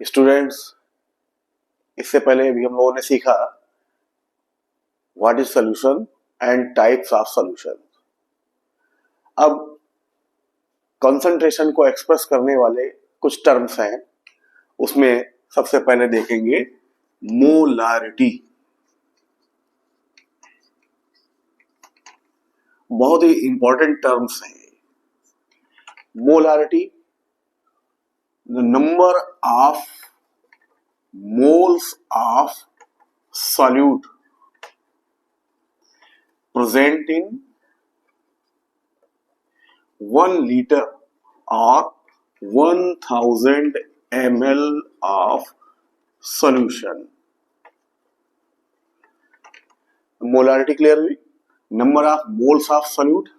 Students, इससे पहले भी हम लोगों ने सीखा what is solution and types of solution. अब कंसंट्रेशन को एक्सप्रेस करने वाले कुछ टर्म्स हैं, उसमें सबसे पहले देखेंगे मोलारिटी। बहुत ही इंपॉर्टेंट टर्म्स हैं molarity, the number of moles of solute present in 1 liter or 1000 ml of solution। Molarity clear हुई। Number of moles of solute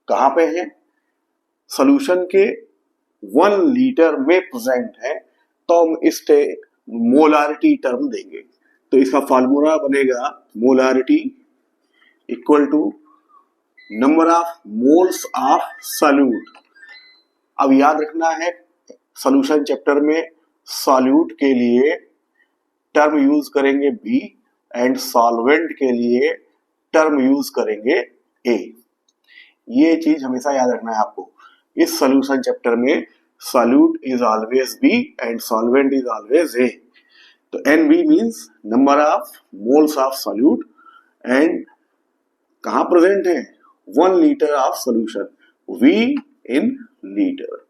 कहां पे है? सॉल्यूशन के 1 लीटर में प्रेजेंट है, तो हम इससे मोलारिटी टर्म देंगे। तो इसका फार्मूला बनेगा molarity equal to number of moles of solute. अब याद रखना है, सॉल्यूशन चैप्टर में सॉल्यूट के लिए टर्म यूज करेंगे बी एंड सॉल्वेंट के लिए टर्म यूज करेंगे ए। ये चीज हमेशा याद रखना है आपको। इस सॉल्यूशन चैप्टर में solute is always be and solvent is always a. तो NB means number of moles of solute and कहां प्रेजेंट है? 1 litre of solution, V in litre.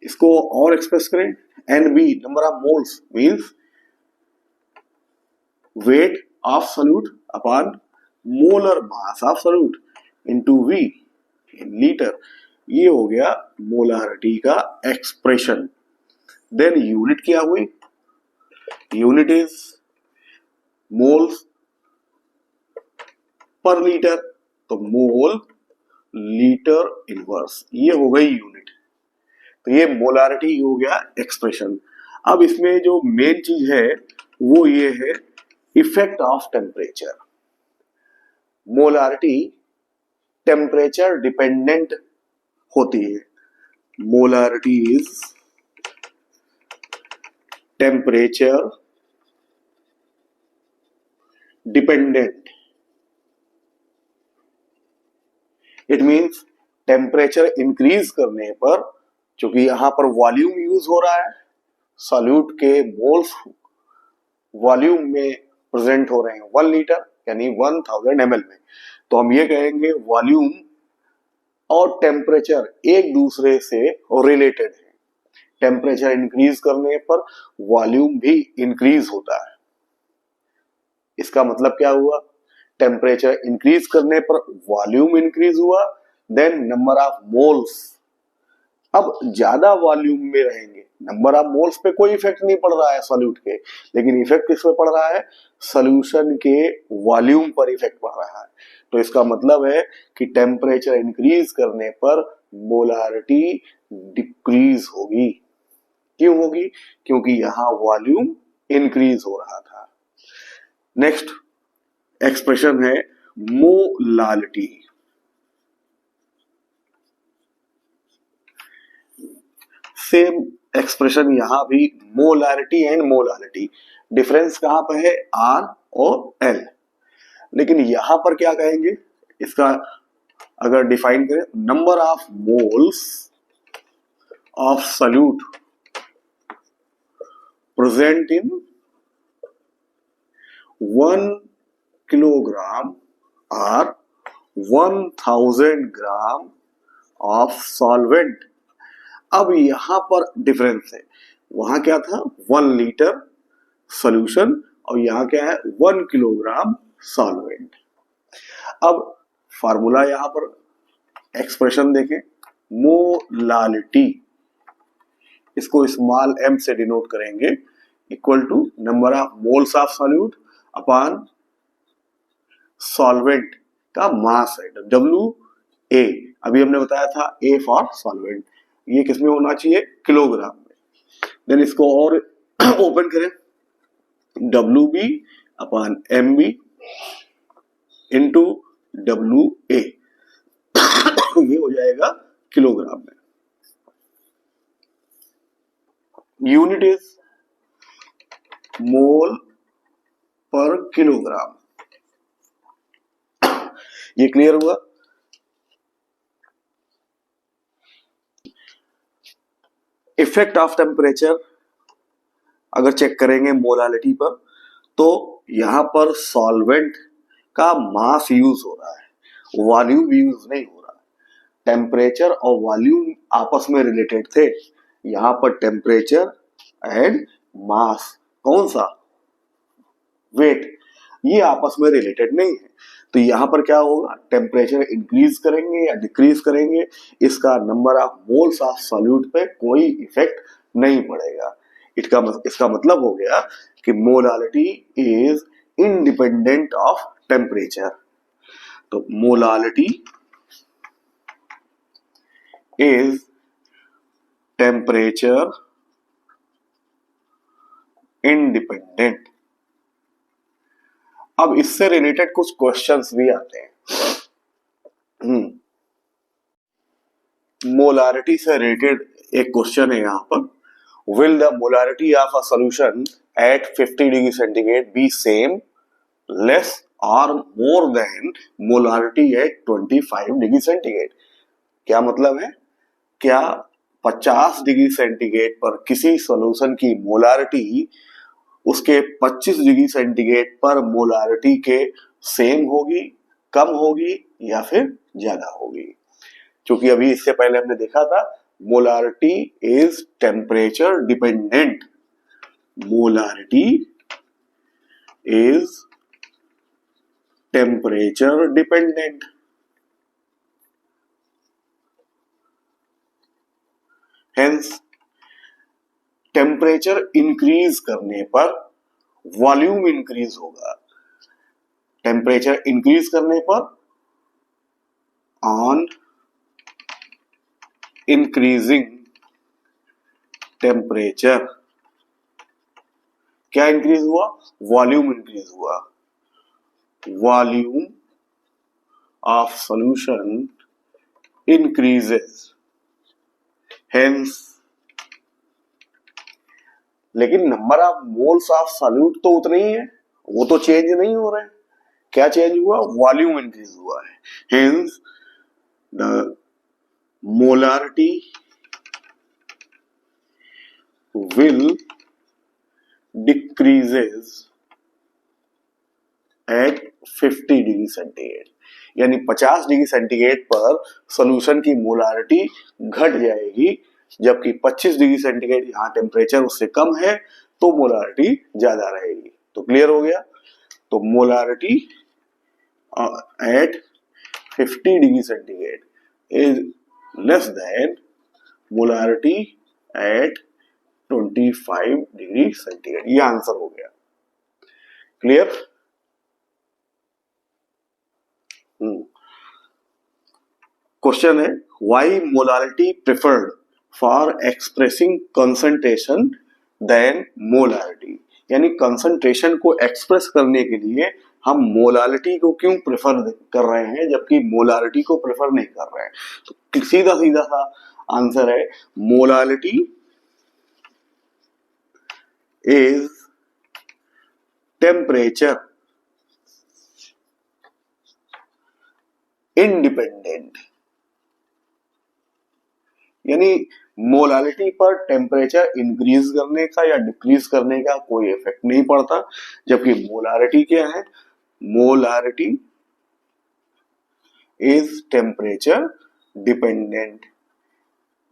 इसको और एक्सप्रेस करें, NB number of moles means weight of solute upon molar mass of solute into V in litre. ये हो गया molarity का expression. Then unit क्या हुई? Unit is moles per litre, तो मोल लीटर इनवर्स, ये हो गई यूनिट। तो ये मोलारिटी हो गया एक्सप्रेशन। अब इसमें जो मेन चीज है वो ये है effect of temperature. Molarity temperature dependent होती है। Molarity is temperature dependent. It means temperature increase करने पर, चूंकि यहां पर वॉल्यूम यूज हो रहा है, सॉल्यूट के मोल्स वॉल्यूम में प्रेजेंट हो रहे हैं 1 लीटर यानी 1000 ml में, तो हम ये कहेंगे वॉल्यूम और टेम्परेचर एक दूसरे से रिलेटेड है। टेम्परेचर इंक्रीज करने पर वॉल्यूम भी इंक्रीज होता है। इसका मतलब क्या हुआ? टेम्परेचर इंक्रीज करने पर वॉल्यूम इंक्रीज हुआ, देन नंबर ऑफ मोल्स। अब ज्यादा वॉल्यूम में रहेंगे, नंबर ऑफ मोल्स पे कोई इफेक्ट नहीं पड़ रहा है सॉल्यूट के, लेकिन इफेक्ट किस पे पड़ रहा है? सॉल्यूशन के वॉल्यूम पर इफेक्ट पड़ रहा है। तो इसका मतलब है कि टेम्परेचर इंक्रीज करने पर मोलारिटी डिक्रीज होगी। क्यों होगी? क्योंकि यहां वॉल्यूम इंक्रीज हो रहा था। नेक्स्ट एक्सप्रेशन है मोलालिटी। सेम एक्सप्रेशन यहां भी मोलारिटी एंड मोलालिटी। डिफरेंस कहां पर है? R और L। लेकिन यहां पर क्या कहेंगे? इसका अगर डिफाइन करें, number of moles of solute present in 1 kilogram और 1000 ग्राम ऑफ सॉल्वेंट। अब यहां पर डिफरेंस है, वहां क्या था? 1 लीटर सॉल्यूशन और यहां क्या है? 1 किलोग्राम सॉल्वेंट। अब फार्मूला यहां पर एक्सप्रेशन देखें, मोलालिटी, इसको स्मॉल m से डिनोट करेंगे, equal to number of moles of solute upon solvent का मास है, WA। अभी हमने बताया था A फॉर सॉल्वेंट, ये किसमें होना चाहिए? किलोग्राम में। देन इसको और ओपन करें, WB upon MB into WA, ये हो जाएगा किलोग्राम में। यूनिट इज मोल पर किलोग्राम। ये क्लियर हुआ? इफेक्ट ऑफ टेम्परेचर अगर चेक करेंगे मोलालिटी पर, तो यहां पर सॉल्वेंट का मास यूज हो रहा है, वॉल्यूम यूज नहीं हो रहा। टेम्परेचर और वॉल्यूम आपस में रिलेटेड थे, यहां पर टेम्परेचर एंड मास, कौन सा, वेट, ये आपस में रिलेटेड नहीं है। तो यहां पर क्या होगा, टेम्परेचर इंक्रीज करेंगे या डिक्रीज करेंगे, इसका number of moles of solute पे कोई इफेक्ट नहीं पड़ेगा। इसका मतलब हो गया कि molality is independent of temperature. तो मोलालिटी इज टेम्परेचर इंडिपेंडेंट। अब इससे रिलेटेड कुछ क्वेश्चंस भी आते हैं। मोलारिटी से रिलेटेड एक क्वेश्चन है यहां पर, will the molarity of a solution at 50 degree centigrade be same, less और more than molarity at 25 degree centigrade? क्या मतलब है, क्या 50 डिग्री सेंटीग्रेड पर किसी सॉल्यूशन की मोलारिटी उसके 25 डिग्री सेंटीग्रेड पर मोलारिटी के सेम होगी, कम होगी या फिर ज्यादा होगी? क्योंकि अभी इससे पहले हमने देखा था molarity is temperature dependent. Molarity is temperature dependent. Hence temperature increase करने पर वॉल्यूम इंक्रीज होगा। टेम्परेचर इंक्रीज करने पर ऑन इंक्रीजिंग टेम्परेचर क्या इंक्रीज हुआ, वॉल्यूम इंक्रीज हुआ। Volume of solution increases, hence, लेकिन number of moles of solute तो उतने ही है, वो तो चेंज नहीं हो रहे हैं। क्या चेंज हुआ, वॉल्यूम इंक्रीज हुआ है। Hence the molarity will decreases at 50 degree centigrade, यानी 50 डिग्री सेंटीग्रेड पर सॉल्यूशन की मोलारिटी घट जाएगी, जबकि 25 डिग्री सेंटीग्रेड यहां टेम्परेचर उससे कम है तो मोलारिटी ज्यादा रहेगी। तो क्लियर हो गया? तो molarity at 50 degree centigrade is less than molarity at 25 degree centigrade. ये आंसर हो गया। क्लियर? क्वेश्चन है, why molarity preferred for expressing concentration than molarity? यानी कंसंट्रेशन को एक्सप्रेस करने के लिए हम मोलारिटी को क्यों प्रेफर कर रहे हैं जबकि मोलारिटी को प्रेफर नहीं कर रहे हैं? तो सीधा सीधा सा आंसर है, मोलारिटी इज टेम्परेचर इंडिपेंडेंट। यानी मोलालिटी पर टेम्परेचर इंक्रीज करने का या डिक्रीज करने का कोई इफेक्ट नहीं पड़ता, जबकि मोलारिटी क्या है, मोलारिटी इज टेम्परेचर डिपेंडेंट।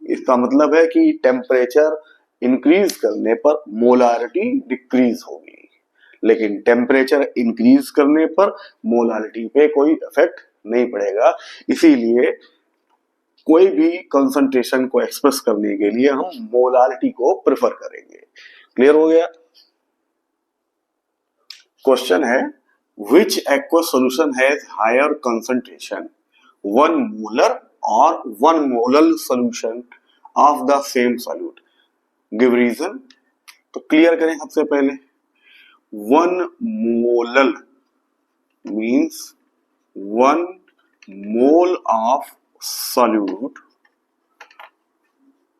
इसका मतलब है कि टेम्परेचर इंक्रीज करने पर मोलारिटी डिक्रीज होगी, लेकिन टेम्परेचर इंक्रीज करने पर मोलालिटी पे कोई इफेक्ट नहीं पड़ेगा। इसीलिए कोई भी कंसंट्रेशन को एक्सप्रेस करने के लिए हम मोलालिटी को प्रेफर करेंगे। क्लियर हो गया? क्वेश्चन है, which aqua solution has higher concentration, 1 molar और 1 molal solution of the same solute, give reason. तो क्लियर करें सबसे पहले, 1 molal means 1 mole of solute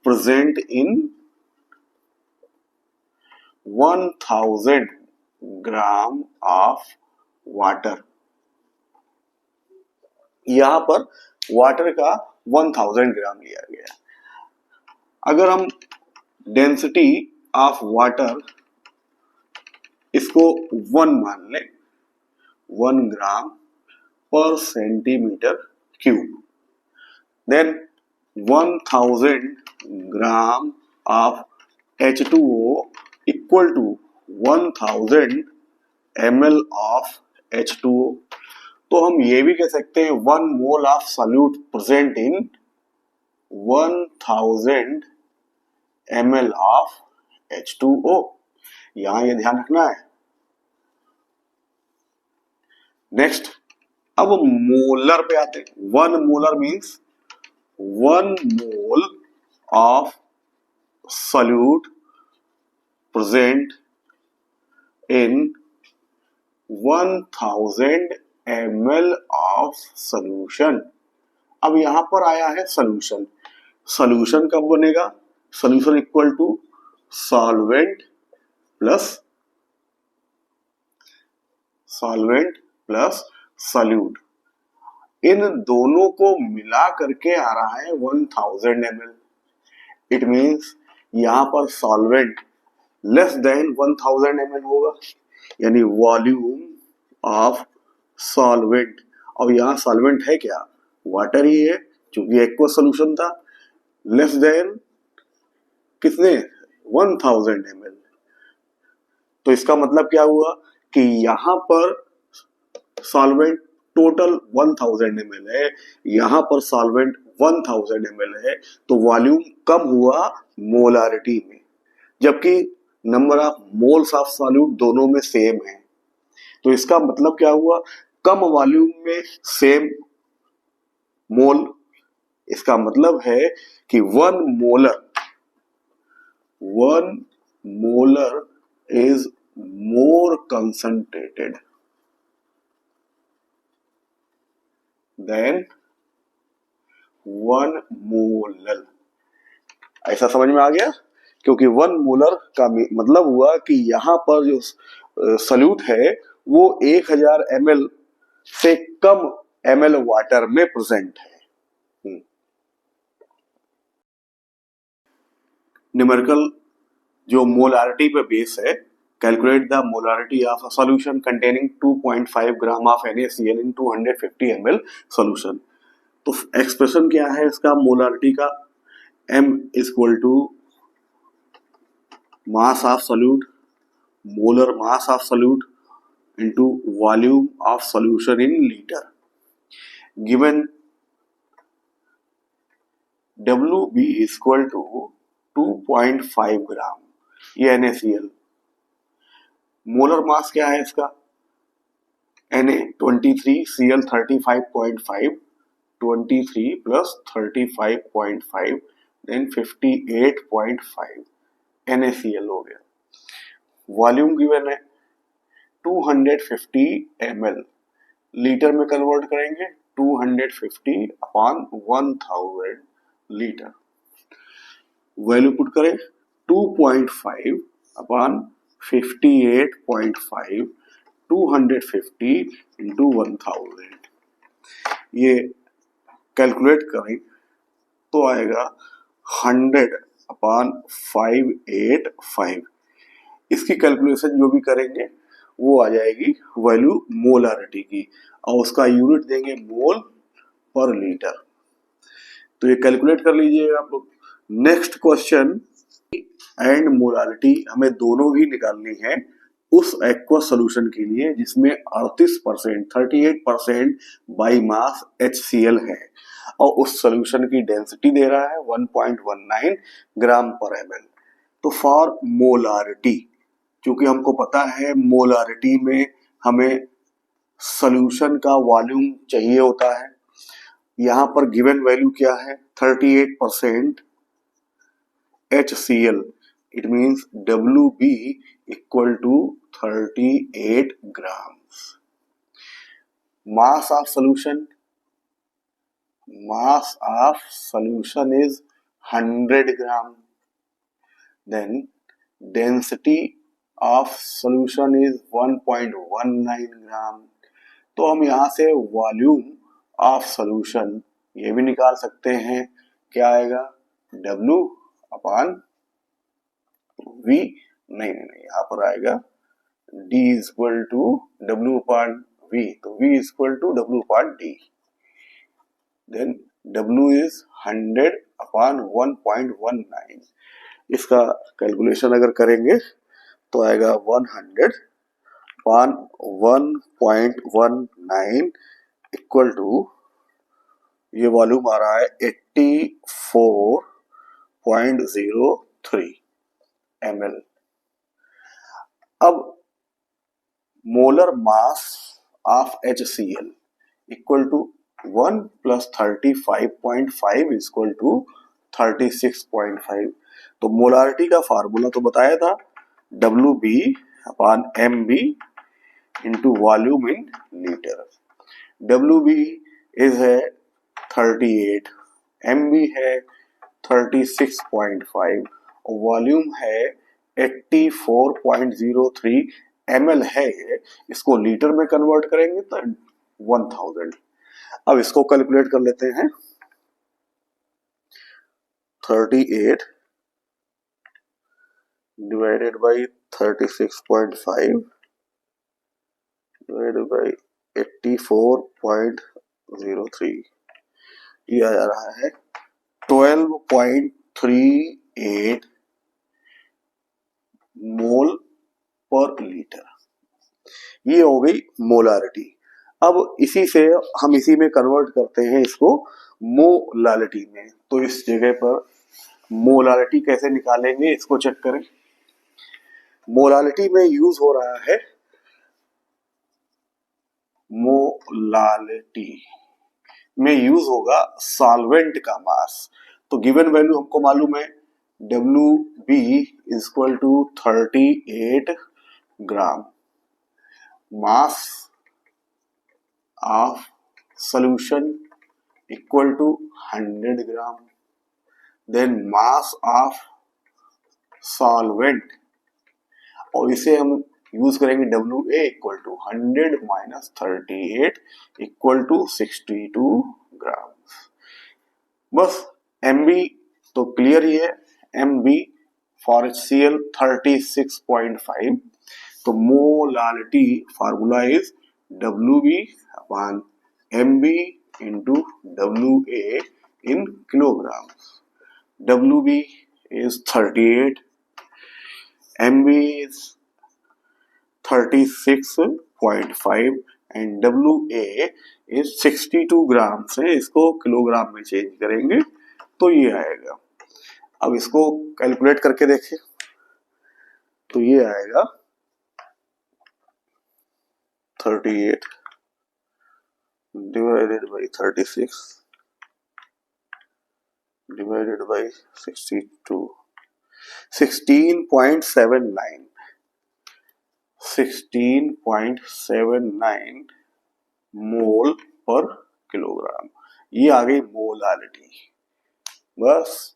present in 1000 gram of water. यहां पर वाटर का 1000 ग्राम लिया गया। अगर हम डेंसिटी ऑफ वाटर इसको 1 मान लें, 1 ग्राम पर centimetre cube, then 1000 gram of H2O equal to 1000 ml of H2O। तो हम ये भी कह सकते हैं 1 mole of solute present in 1000 ml of H2O। यहां ये ध्यान रखना है। नेक्स्ट, अब मोलर पे आते हैं। 1 molar means 1 mole of solute present in 1000 ml of solution. अब यहां पर आया है सॉल्यूशन। सॉल्यूशन कब बनेगा? Solution equal to solvent plus solute. इन दोनों को मिला करके आ रहा है 1000 ml। इट मीन्स यहां पर सॉल्वेंट लेस देन 1000 ml होगा, यानी वॉल्यूम ऑफ सॉल्वेंट। और यहां सॉल्वेंट है क्या? वाटर ही है, क्योंकि एक्वस सॉल्यूशन था। लेस देन कितने? 1000 ml। तो इसका मतलब क्या हुआ कि यहां पर सॉल्वेंट टोटल 1000 ml है, यहां पर सॉल्वेंट 1000 ml है, तो वॉल्यूम कम हुआ मोलारिटी में, जबकि number of moles of solute दोनों में सेम है। तो इसका मतलब क्या हुआ? कम वॉल्यूम में सेम मोल। इसका मतलब है कि 1 molar is more concentrated than 1 molar. ऐसा समझ में आ गया? क्योंकि 1 मोलर का मतलब हुआ कि यहां पर जो सॉल्यूट है वो 1000 ml से कम ml वाटर में प्रेजेंट है। न्यूमेरिकल जो मोलारिटी पे बेस है, calculate the molarity of a solution containing 2.5 gram of NaCl in 250 ml solution. तो एक्सप्रेशन क्या है इसका मोलारिटी का? M equal to mass of solute, molar mass of solute into volume of solution in liter, given WB is equal to 2.5 ग्राम, ये NaCl। Molar mass क्या है इसका? Na 23, Cl 35.5, 23 plus 35.5 then 58.5 NaCl हो गया। वॉल्यूम गिवन है 250 ml, litre में convert करेंगे 250 upon 1000 litre. Value put करें 2.5 अपॉन 58.5, 250 इंटू 1000। ये कैलकुलेट करें तो आएगा 100 अपॉन 585। इसकी कैलकुलेशन जो भी करेंगे वो आ जाएगी वैल्यू मोलारिटी की, और उसका यूनिट देंगे मोल पर लीटर। तो ये कैलकुलेट कर लीजिएगा आप लोग। नेक्स्ट क्वेश्चन, एंड मोलारिटी हमें दोनों ही निकालनी है उस एक्वस सॉल्यूशन के लिए जिसमें 38% बाई मास HCl है, और उस सॉल्यूशन की डेंसिटी दे रहा है 1.19 ग्राम पर ml। तो फॉर मोलारिटी, क्योंकि हमको पता है मोलारिटी में हमें सॉल्यूशन का वॉल्यूम चाहिए होता है, यहां पर गिवन वैल्यू क्या है? 38% HCl। It means WB equal to 38 grams. Mass of solution is 100 gram. Then density of solution is 1.19 gram. तो हम यहां से वॉल्यूम ऑफ सॉल्यूशन ये भी निकाल सकते हैं, क्या आएगा W अपान V, नहीं नहीं नहीं, यहाँ पर आएगा D is equal to W upon V, तो V is equal to W upon D, then W is 100 upon 1.19। इसका कैलकुलेशन अगर करेंगे तो आएगा 100 अपान 1.19 इक्वल टू, ये वॉल्यूम आ रहा है 84.03 ml। अब molar mass of HCl equal to 1 plus 35.5 equal to 36.5। तो मोलारिटी का फार्मूला तो बताया था, WB upon MB into volume in litre. WB is है 38, MB है 36.5 और वॉल्यूम है 84.03 ml है। इसको लीटर में कन्वर्ट करेंगे तो 1000। अब इसको कैलकुलेट कर लेते हैं, 38 डिवाइडेड बाई 36.5 डिवाइडेड बाई 84.03, ये आ रहा है 12.38 मोल पर लीटर। ये हो गई मोलारिटी। अब इसी से हम इसी में कन्वर्ट करते हैं इसको मोलालिटी में। तो इस जगह पर मोलालिटी कैसे निकालेंगे इसको चेक करें। मोलालिटी में यूज हो रहा है, मोलालिटी में यूज होगा सॉल्वेंट का मास। तो गिवन वैल्यू हमको मालूम है, WB is equal to 38 gram, mass of solution equal to 100 gram, then mass of solvent, और इसे हम यूज करेंगे WA equal to 100 minus 38 equal to 62 gram. बस MB तो क्लियर ही है, MB फॉर HCl 36.5। तो molality formula is WB upon MB into WA in kilogram. WB is 38, MB is 36.5 and WA is 62 ग्राम से इसको किलोग्राम में change करेंगे तो ये आएगा। अब इसको कैलकुलेट करके देखें तो ये आएगा 38 divided by 36 divided by 62, 16.79 मोल पर किलोग्राम। ये आ गई मोलालिटी। बस